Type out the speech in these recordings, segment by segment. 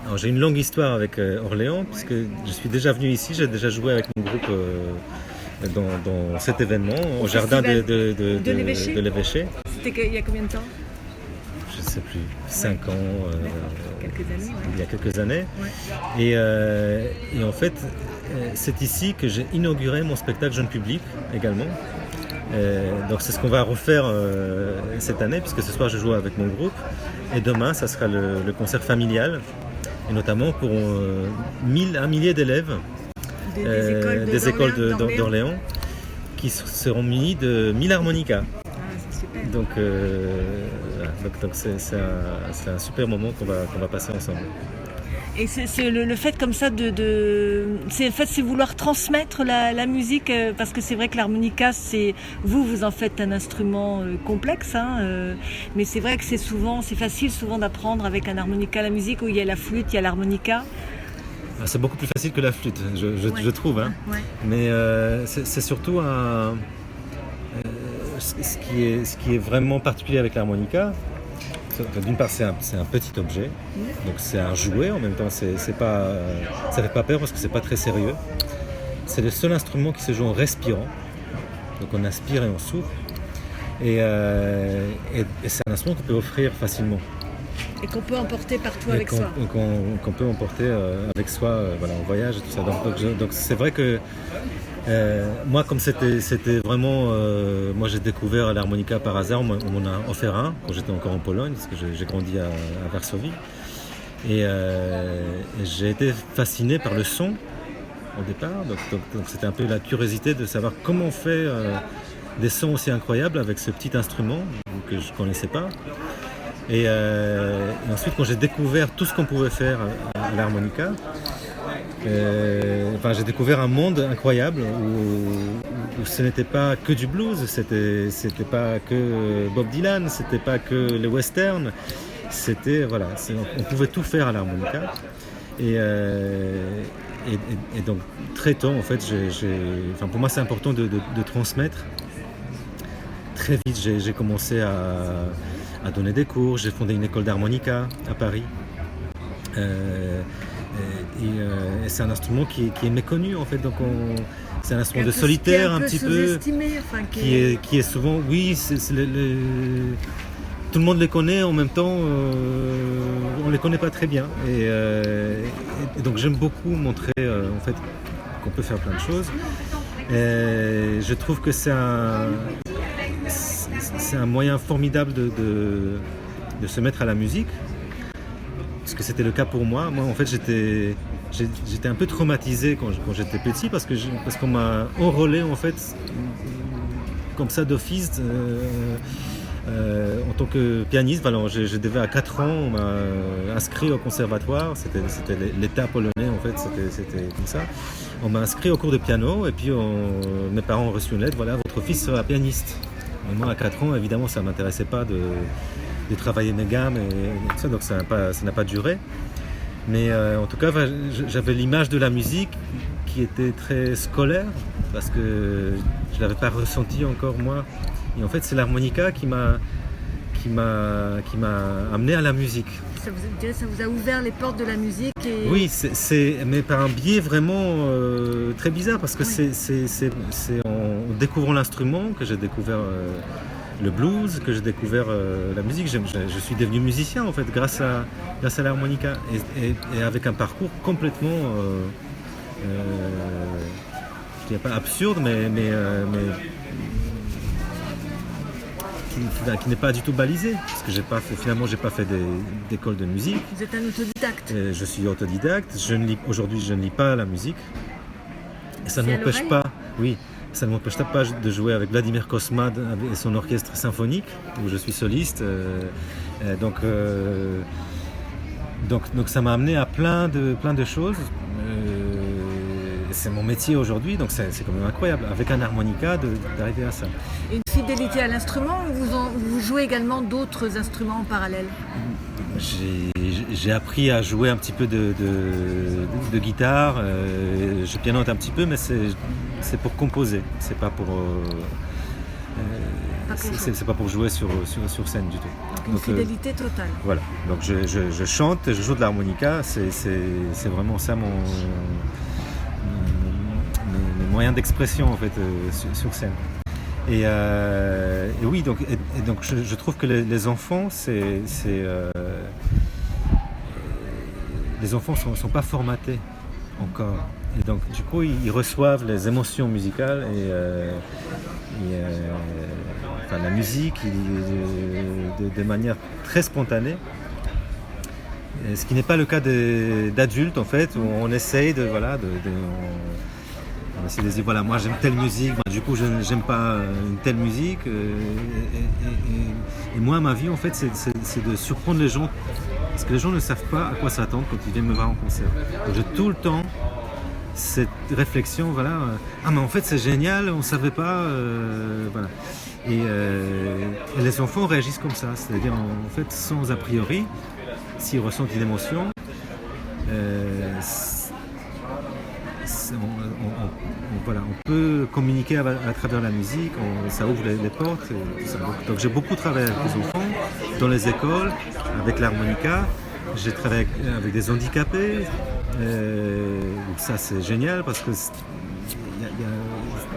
Alors, j'ai une longue histoire avec Orléans, puisque je suis déjà venu ici, j'ai déjà joué avec mon groupe dans cet événement, au jardin de l'évêché. de l'évêché. C'était il y a combien de temps? Je ne sais plus, 5 ans, quelques années, il y a quelques années. Ouais. Et en fait, c'est ici que j'ai inauguré mon spectacle jeune public également. Donc c'est ce qu'on va refaire cette année, puisque ce soir je joue avec mon groupe. Et demain, ça sera le concert familial, et notamment pour un millier d'élèves des écoles d'Orléans qui seront munis de 1000 harmonicas. Ah, c'est super. Donc c'est un super moment qu'on va passer ensemble. Et c'est le fait comme ça c'est vouloir transmettre la musique, parce que c'est vrai que l'harmonica, vous en faites un instrument complexe, mais c'est vrai que c'est facile souvent d'apprendre avec un harmonica la musique, où il y a la flûte, il y a l'harmonica. C'est beaucoup plus facile que la flûte, je trouve. Hein. Ouais. Mais c'est surtout ce qui est vraiment particulier avec l'harmonica. D'une part, c'est un petit objet, donc c'est un jouet. En même temps, ça fait pas peur parce que c'est pas très sérieux. C'est le seul instrument qui se joue en respirant, donc on inspire et on souffle. Et c'est un instrument qu'on peut offrir facilement. Et qu'on peut emporter partout avec soi. Qu'on peut emporter avec soi, en voyage et tout ça. Donc c'est vrai que moi, comme c'était vraiment... moi, j'ai découvert l'harmonica par hasard. On m'en a offert un quand j'étais encore en Pologne, parce que j'ai grandi à Varsovie. Et j'ai été fasciné par le son au départ. Donc c'était un peu la curiosité de savoir comment on fait des sons aussi incroyables avec ce petit instrument que je ne connaissais pas. Et ensuite, quand j'ai découvert tout ce qu'on pouvait faire à l'harmonica, j'ai découvert un monde incroyable où ce n'était pas que du blues, c'était pas que Bob Dylan, c'était pas que les westerns, on pouvait tout faire à l'harmonica. Et donc très tôt, en fait, pour moi c'est important de transmettre. Très vite, j'ai commencé à donner des cours, j'ai fondé une école d'harmonica à Paris. Et c'est un instrument qui est méconnu en fait, donc c'est un instrument de solitaire un petit peu, qui est souvent, tout le monde les connaît, en même temps on les connaît pas très bien, et donc j'aime beaucoup montrer en fait qu'on peut faire plein de choses. Et je trouve que c'est un moyen formidable de se mettre à la musique. Parce que c'était le cas pour moi. Moi, en fait, j'étais un peu traumatisé quand j'étais petit, parce qu'on m'a enrôlé, en fait, comme ça d'office, en tant que pianiste. Alors, je devais à 4 ans, on m'a inscrit au conservatoire. C'était l'État polonais, en fait, c'était comme ça. On m'a inscrit au cours de piano, et puis mes parents ont reçu une lettre, voilà, votre fils sera pianiste. Et moi, à 4 ans, évidemment, ça ne m'intéressait pas de travailler mes gammes et tout ça, donc ça n'a pas duré. Mais en tout cas, j'avais l'image de la musique qui était très scolaire, parce que je ne l'avais pas ressenti encore moi. Et en fait, c'est l'harmonica qui m'a amené à la musique. Ça vous a ouvert les portes de la musique Oui, mais par un biais vraiment très bizarre, parce que c'est en découvrant l'instrument que j'ai découvert le blues, que j'ai découvert la musique. Je suis devenu musicien en fait grâce à l'harmonica, et avec un parcours complètement je dirais pas absurde, mais qui n'est pas du tout balisé, parce que j'ai pas fait d'école de musique. Vous êtes un autodidacte. Je suis autodidacte. Aujourd'hui, je ne lis pas la musique. Et ça ne m'empêche pas. Oui. Ça ne m'empêche pas de jouer avec Vladimir Kosmad et son orchestre symphonique, où je suis soliste. Donc ça m'a amené à plein de choses. C'est mon métier aujourd'hui, donc c'est quand même incroyable, avec un harmonica, d'arriver à ça. Une fidélité à l'instrument, ou vous jouez également d'autres instruments en parallèle? J'ai appris à jouer un petit peu de guitare, je pianote un petit peu, mais c'est pour composer, c'est pas pour jouer sur scène du tout. Une fidélité totale. Voilà, donc je chante, je joue de l'harmonica, c'est vraiment ça mes moyens d'expression en fait sur scène. Et oui, donc je trouve que les enfants, les enfants sont pas formatés encore. Et donc du coup, ils reçoivent les émotions musicales et enfin, la musique de manière très spontanée. Ce qui n'est pas le cas d'adultes en fait, où on essaye on essaie de dire voilà, moi j'aime telle musique, du coup je j'aime pas une telle musique. Et moi ma vie en fait c'est de surprendre les gens, parce que les gens ne savent pas à quoi s'attendre quand ils viennent me voir en concert. Donc j'ai tout le temps cette réflexion, voilà, ah mais en fait c'est génial, on savait pas, voilà. Et les enfants réagissent comme ça, c'est-à-dire en fait sans a priori, s'ils ressentent une émotion, voilà, on peut communiquer à travers la musique, ça ouvre les portes. Et tout ça. Donc j'ai beaucoup travaillé avec les enfants, dans les écoles, avec l'harmonica. J'ai travaillé avec des handicapés. Ça c'est génial parce que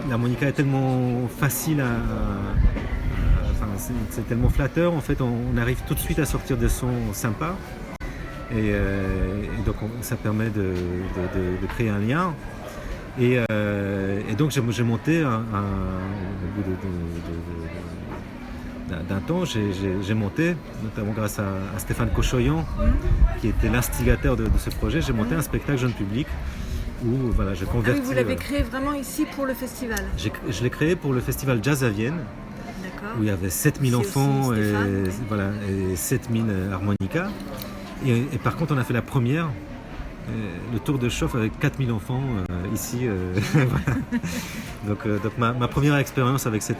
l'harmonica est tellement facile c'est tellement flatteur. En fait, on arrive tout de suite à sortir des sons sympas. Et donc ça permet de créer un lien. Et donc j'ai monté au bout d'un temps, j'ai monté, notamment grâce à Stéphane Cochoyan, qui était l'instigateur de ce projet, j'ai monté un spectacle jeune public où voilà, je convertis. Ah oui, vous l'avez créé vraiment ici pour le festival. Je l'ai créé pour le festival Jazz à Vienne, où il y avait 7000 enfants et 7000 harmonicas. Et par contre, on a fait la première, le tour de chauffe avec 4000 enfants ici. Voilà. Donc ma première expérience avec ce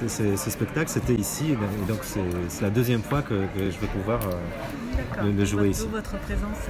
spectacle, c'était ici. Et donc c'est la deuxième fois que je vais pouvoir le jouer ici. Votre présence